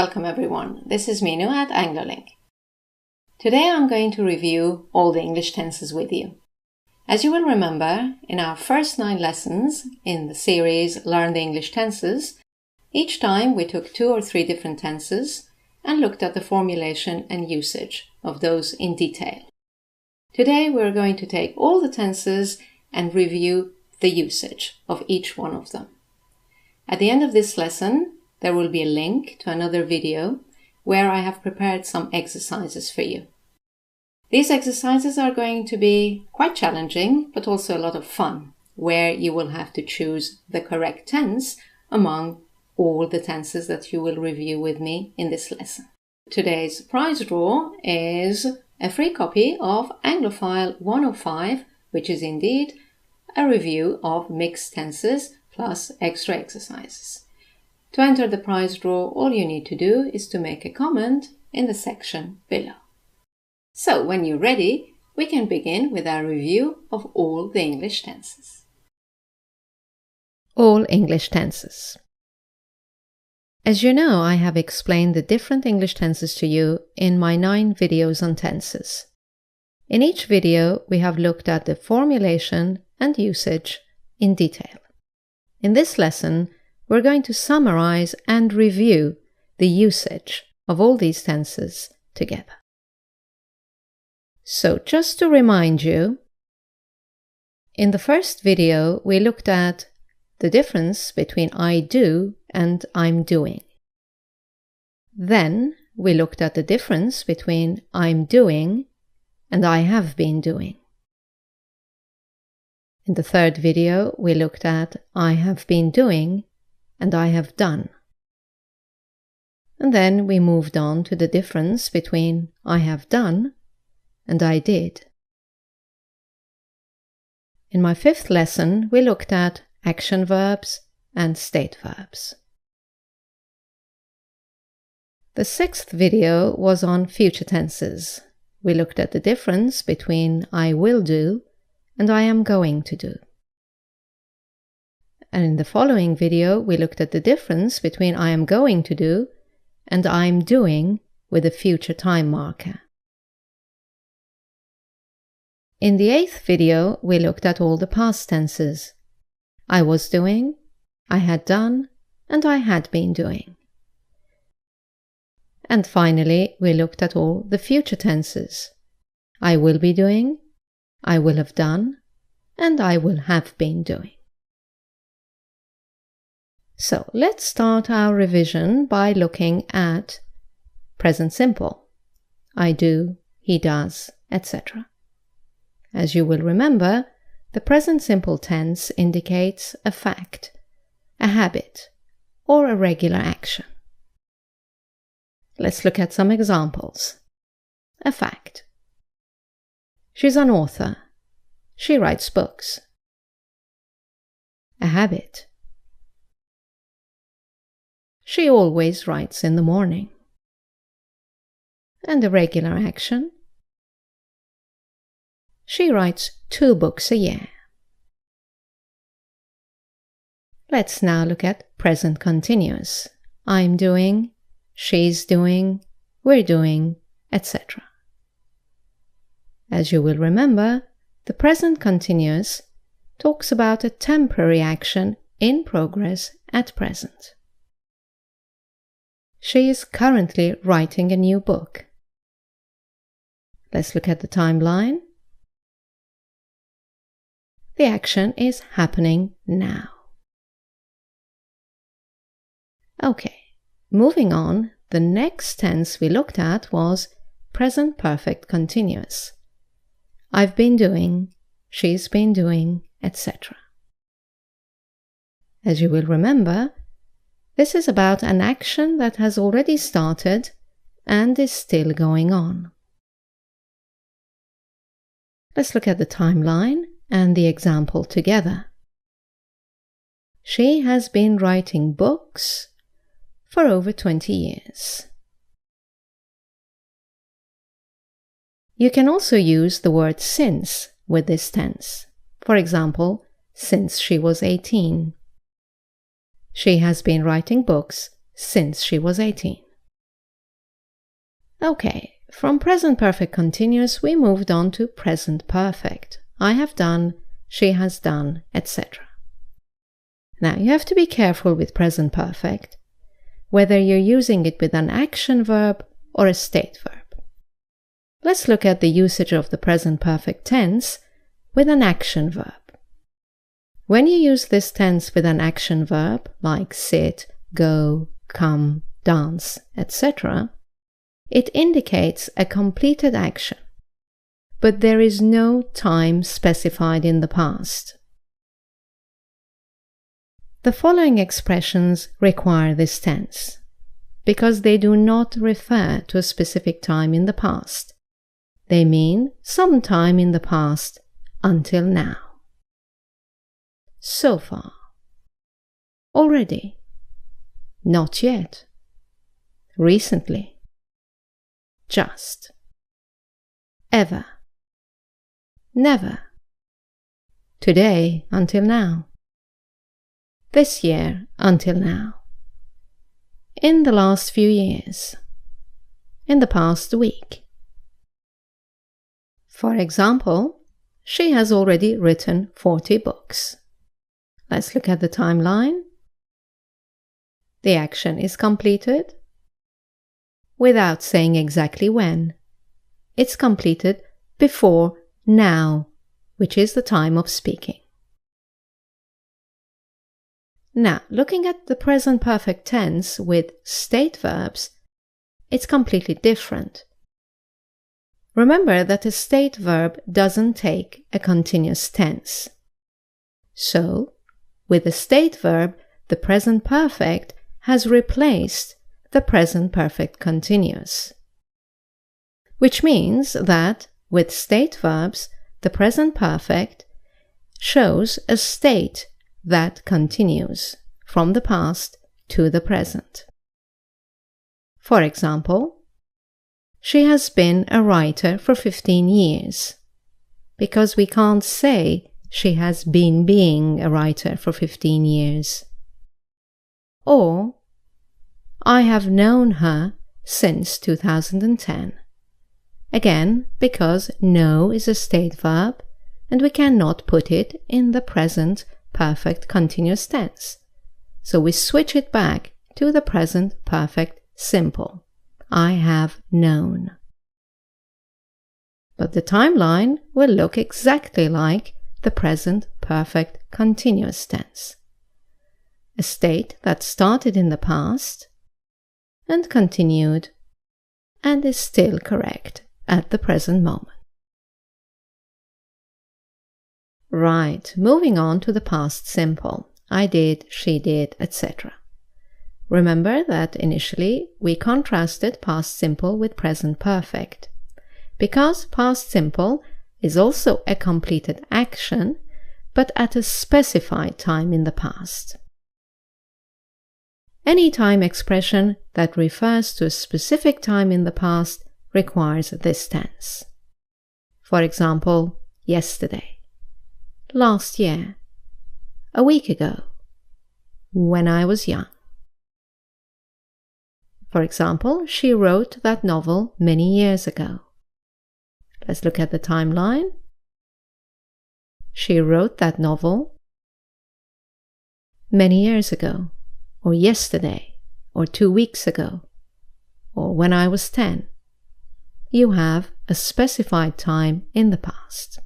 welcome everyone. This is Minu at AngloLink. Today I'm going to review all the English tenses with you. As you will remember, in our first 9 lessons in the series Learn the English Tenses, each time we took 2 or 3 different tenses and looked at the formulation and usage of those in detail. Today we're going to take all the tenses and review the usage of each one of them. At the end of this lesson, there will be a link to another video where I have prepared some exercises for you. These exercises are going to be quite challenging, but also a lot of fun, where you will have to choose the correct tense among all the tenses that you will review with me in this lesson. Today's prize draw is a free copy of Anglophile 105, which is indeed a review of mixed tenses plus extra exercises. To enter the prize draw, all you need to do is to make a comment in the section below. So, when you're ready, we can begin with our review of all the English tenses. All English tenses. As you know, I have explained the different English tenses to you in my 9 videos on tenses. In each video, we have looked at the formulation and usage in detail. In this lesson, we're going to summarize and review the usage of all these tenses together. So, just to remind you, in the first video, we looked at the difference between I do and I'm doing. Then, we looked at the difference between I'm doing and I have been doing. In the third video, we looked at I have been doing and I have done. And then we moved on to the difference between I have done and I did. In my 5th lesson, we looked at action verbs and state verbs. The 6th video was on future tenses. We looked at the difference between I will do and I am going to do. And in the following video, we looked at the difference between I am going to do and I'm doing with a future time marker. In the 8th video, we looked at all the past tenses. I was doing, I had done, and I had been doing. And finally, we looked at all the future tenses. I will be doing, I will have done, and I will have been doing. So let's start our revision by looking at present simple. I do, he does, etc. As you will remember, the present simple tense indicates a fact, a habit, or a regular action. Let's look at some examples. A fact. She's an author. She writes books. A habit. She always writes in the morning. And a regular action. She writes 2 books a year. Let's now look at present continuous. I'm doing, she's doing, we're doing, etc. As you will remember, the present continuous talks about a temporary action in progress at present. She is currently writing a new book. Let's look at the timeline. The action is happening now. Okay, moving on, the next tense we looked at was present perfect continuous. I've been doing, she's been doing, etc. As you will remember, this is about an action that has already started and is still going on. Let's look at the timeline and the example together. She has been writing books for over 20 years. You can also use the word since with this tense. For example, since she was 18. She has been writing books since she was 18. Okay, from present perfect continuous we moved on to present perfect. I have done, she has done, etc. Now you have to be careful with present perfect, whether you're using it with an action verb or a state verb. Let's look at the usage of the present perfect tense with an action verb. When you use this tense with an action verb like sit, go, come, dance, etc., it indicates a completed action, but there is no time specified in the past. The following expressions require this tense because they do not refer to a specific time in the past. They mean some time in the past until now. So far. Already. Not yet. Recently. Just. Ever. Never. Today until now. This year until now. In the last few years. In the past week. For example, she has already written 40 books. Let's look at the timeline. The action is completed without saying exactly when. It's completed before now, which is the time of speaking. Now, looking at the present perfect tense with state verbs, it's completely different. Remember that a state verb doesn't take a continuous tense. So, with the state verb, the present perfect has replaced the present perfect continuous. Which means that, with state verbs, the present perfect shows a state that continues from the past to the present. For example, she has been a writer for 15 years, because we can't say she has been being a writer for 15 years. Or, I have known her since 2010. Again, because know is a state verb, and we cannot put it in the present perfect continuous tense. So we switch it back to the present perfect simple. I have known. But the timeline will look exactly like the present perfect continuous tense. A state that started in the past and continued and is still correct at the present moment. Right, moving on to the past simple. I did, she did, etc. Remember that initially we contrasted past simple with present perfect, because past simple is also a completed action, but at a specified time in the past. Any time expression that refers to a specific time in the past requires this tense. For example, yesterday, last year, a week ago, when I was young. For example, she wrote that novel many years ago. Let's look at the timeline. She wrote that novel many years ago, or yesterday, or 2 weeks ago, or when I was 10. You have a specified time in the past.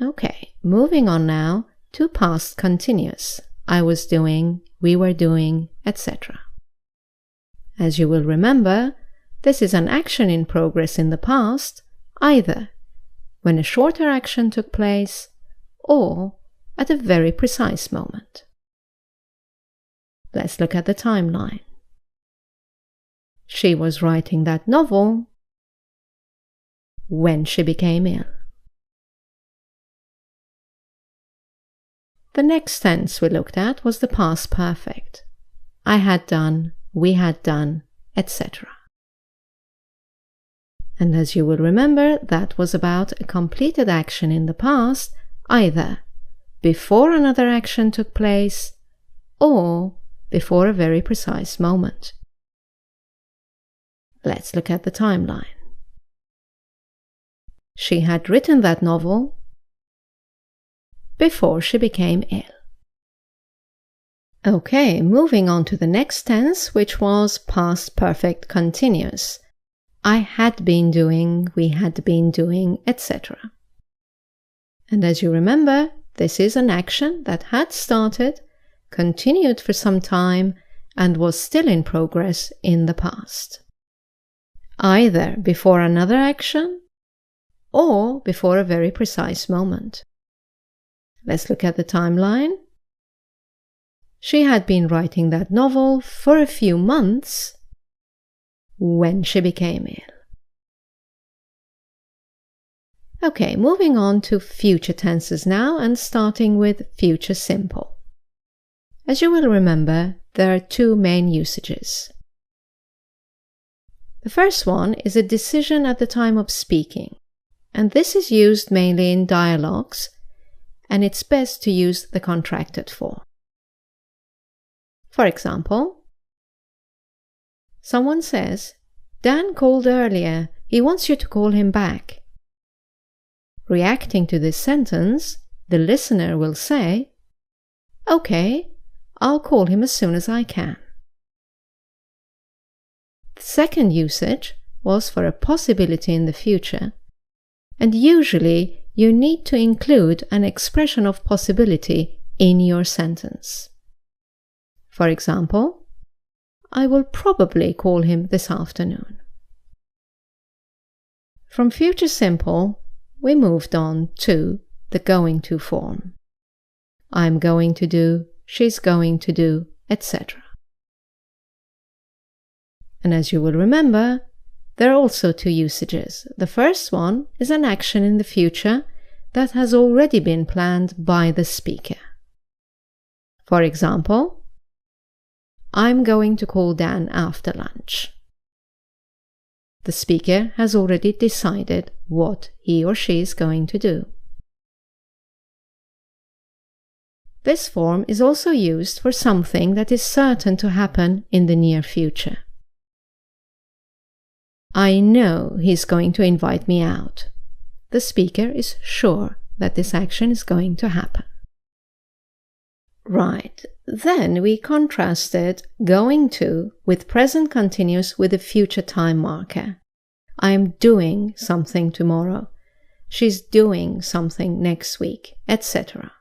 Okay, moving on now to past continuous. I was doing, we were doing, etc. As you will remember, this is an action in progress in the past, either when a shorter action took place or at a very precise moment. Let's look at the timeline. She was writing that novel when she became ill. The next tense we looked at was the past perfect. I had done, we had done, etc. And as you will remember, that was about a completed action in the past, either before another action took place or before a very precise moment. Let's look at the timeline. She had written that novel before she became ill. Okay, moving on to the next tense, which was past perfect continuous. I had been doing, we had been doing, etc. And as you remember, this is an action that had started, continued for some time, and was still in progress in the past. Either before another action or before a very precise moment. Let's look at the timeline. She had been writing that novel for a few months when she became ill. Okay, moving on to future tenses now and starting with future simple. As you will remember, there are two main usages. The first one is a decision at the time of speaking, and this is used mainly in dialogues, and it's best to use the contracted form. For example, someone says, Dan called earlier, he wants you to call him back. Reacting to this sentence, the listener will say, okay, I'll call him as soon as I can. The second usage was for a possibility in the future, and usually you need to include an expression of possibility in your sentence. For example, I will probably call him this afternoon. From future simple, we moved on to the going to form. I'm going to do, she's going to do, etc. And as you will remember, there are also two usages. The first one is an action in the future that has already been planned by the speaker. For example, I'm going to call Dan after lunch. The speaker has already decided what he or she is going to do. This form is also used for something that is certain to happen in the near future. I know he's going to invite me out. The speaker is sure that this action is going to happen. Right, then we contrasted going to with present continuous with a future time marker. I am doing something tomorrow. She's doing something next week, etc.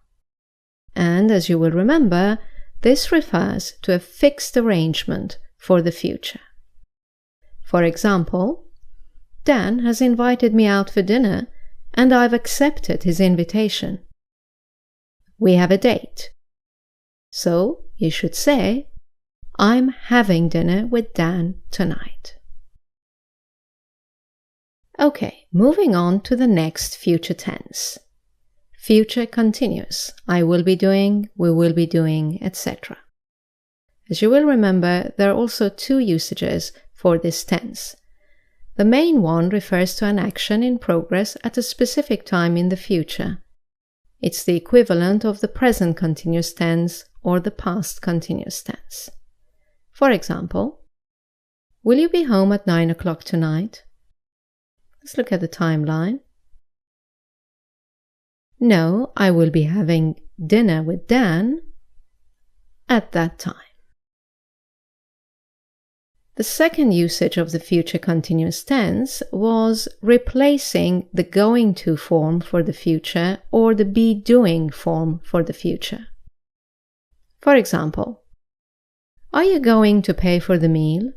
And as you will remember, this refers to a fixed arrangement for the future. For example, Dan has invited me out for dinner and I've accepted his invitation. We have a date. So you should say, I'm having dinner with Dan tonight. Okay, moving on to the next future tense. Future continuous. I will be doing, we will be doing, etc. As you will remember, there are also two usages for this tense. The main one refers to an action in progress at a specific time in the future. It's the equivalent of the present continuous tense or the past continuous tense. For example, will you be home at 9 o'clock tonight? Let's look at the timeline. No, I will be having dinner with Dan at that time. The second usage of the future continuous tense was replacing the going to form for the future or the be doing form for the future. For example, are you going to pay for the meal?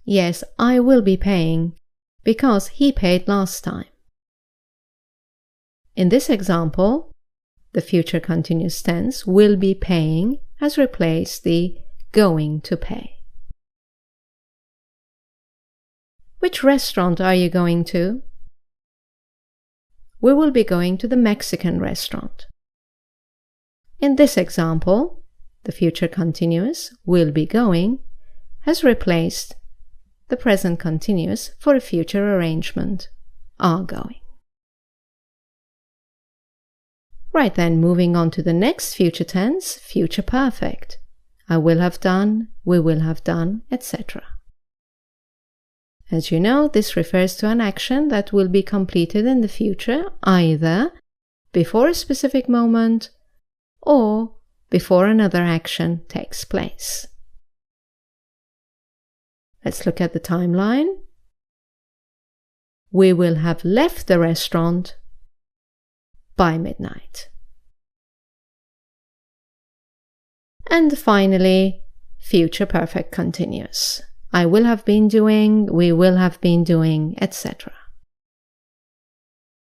Yes, I will be paying because he paid last time. In this example, the future continuous tense will be paying has replaced the going to pay. Which restaurant are you going to? We will be going to the Mexican restaurant. In this example, the future continuous will be going has replaced the present continuous for a future arrangement, are going. Right then, moving on to the next future tense, future perfect. I will have done, we will have done, etc. As you know, this refers to an action that will be completed in the future, either before a specific moment or before another action takes place. Let's look at the timeline. We will have left the restaurant by midnight. And finally, future perfect continuous. I will have been doing, we will have been doing, etc.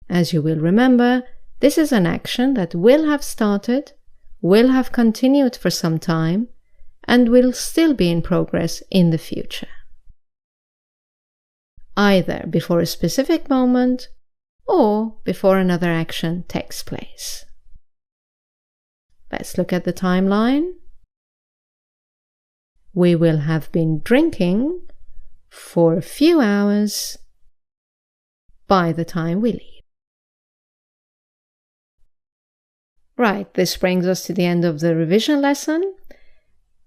As you will remember, this is an action that will have started, will have continued for some time, and will still be in progress in the future, either before a specific moment or before another action takes place. Let's look at the timeline. We will have been drinking for a few hours by the time we leave. Right, this brings us to the end of the revision lesson.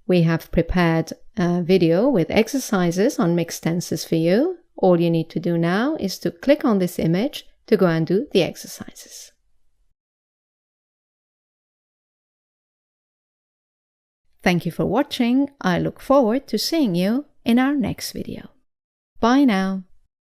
We have prepared a video with exercises on mixed tenses for you. All you need to do now is to click on this image to go and do the exercises. Thank you for watching. I look forward to seeing you in our next video. Bye now.